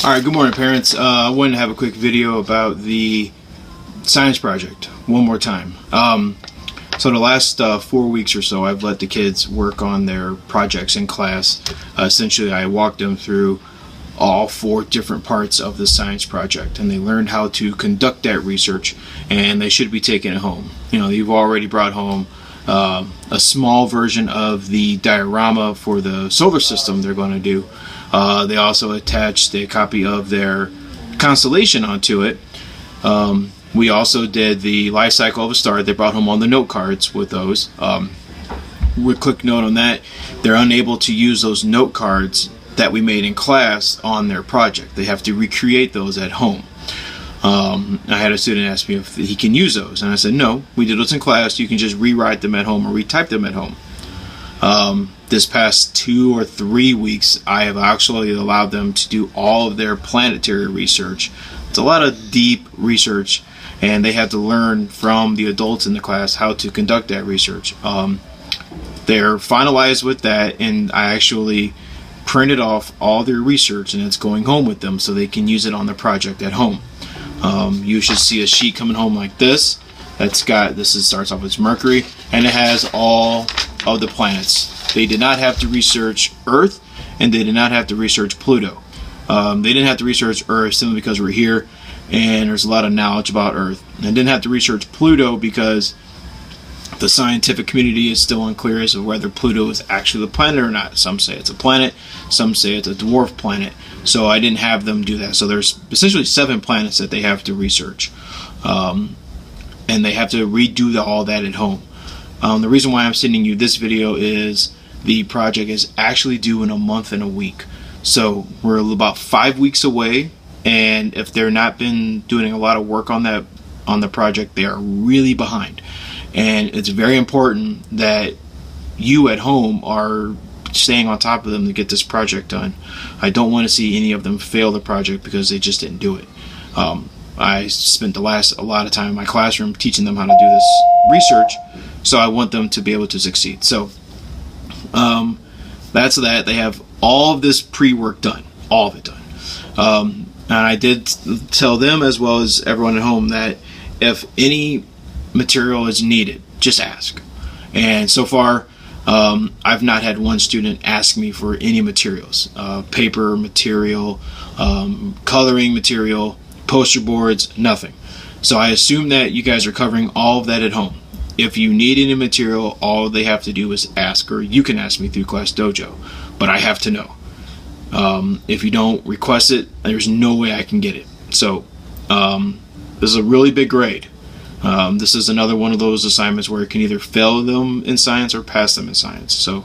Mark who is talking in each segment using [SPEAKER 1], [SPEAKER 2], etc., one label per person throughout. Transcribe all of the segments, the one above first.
[SPEAKER 1] Alright, good morning parents. I wanted to have a quick video about the science project one more time. So the last 4 weeks or so I've let the kids work on their projects in class. Essentially I walked them through all 4 different parts of the science project, and they learned how to conduct that research, and they should be taking it home. You know, you've already brought home a small version of the diorama for the solar system they're going to do. They also attached a copy of their constellation onto it. We also did the life cycle of a star. They brought home all the note cards with those. With quick note on that, they're unable to use those note cards that we made in class on their project. They have to recreate those at home. I had a student ask me if he can use those, and I said no, we did those in class. You can just rewrite them at home or retype them at home. This past 2 or 3 weeks I have actually allowed them to do all of their planetary research. It's a lot of deep research, and they have to learn from the adults in the class how to conduct that research. They're finalized with that, and I actually printed off all their research, and it's going home with them so they can use it on the project at home. You should see a sheet coming home like this. Starts off with Mercury, and it has all of the planets. They did not have to research Earth, and they did not have to research Pluto. They didn't have to research Earth simply because we're here and there's a lot of knowledge about Earth. They didn't have to research Pluto because the scientific community is still unclear as to whether Pluto is actually a planet or not. Some say it's a planet, some say it's a dwarf planet. So I didn't have them do that. So there's essentially 7 planets that they have to research. And they have to redo all that at home. The reason why I'm sending you this video is the project is actually due in a month and a week. So we're about 5 weeks away, and if they're not been doing a lot of work on the project, they are really behind. And it's very important that you at home are staying on top of them to get this project done. I don't want to see any of them fail the project because they just didn't do it. I spent a lot of time in my classroom teaching them how to do this research, so I want them to be able to succeed. So that's that. They have all of this pre-work done, all of it done. And I did tell them, as well as everyone at home, that if any material is needed, just ask. And so far I've not had one student ask me for any materials, paper material, coloring material, poster boards, nothing. So I assume that you guys are covering all of that at home. If you need any material, all they have to do is ask, or you can ask me through Class Dojo, but I have to know. If you don't request it, there's no way I can get it. So this is a really big grade. This is another one of those assignments where you can either fail them in science or pass them in science. So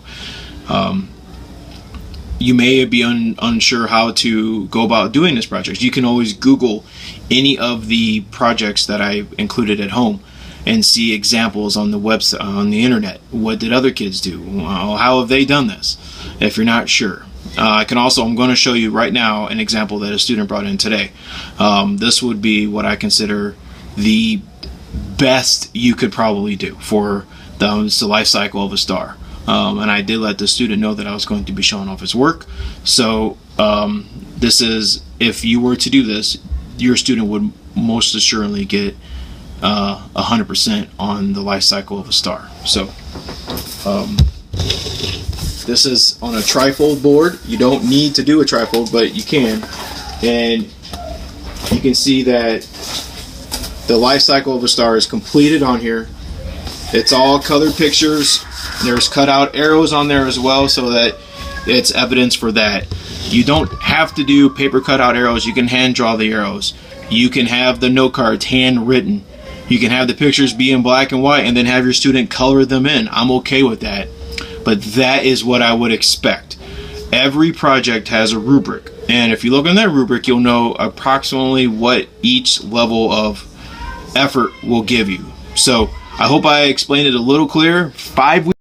[SPEAKER 1] you may be unsure how to go about doing this project. You can always Google any of the projects that I included at home and see examples on the website, on the internet. What did other kids do? How have they done this? If you're not sure. I'm going to show you right now an example that a student brought in today. This would be what I consider the best you could probably do for the life cycle of a star. And I did let the student know that I was going to be showing off his work. So this is, if you were to do this, your student would most assuredly get 100% on the life cycle of a star. So this is on a trifold board. You don't need to do a trifold, but you can. And you can see that the life cycle of a star is completed on here. It's all colored pictures. There's cutout arrows on there as well, so that it's evidence for that. You don't have to do paper cutout arrows. You can hand draw the arrows. You can have the note cards handwritten. You can have the pictures be in black and white and then have your student color them in. I'm okay with that. But that is what I would expect. Every project has a rubric. And if you look on that rubric, you'll know approximately what each level of effort will give you. So I hope I explained it a little clearer. 5 weeks.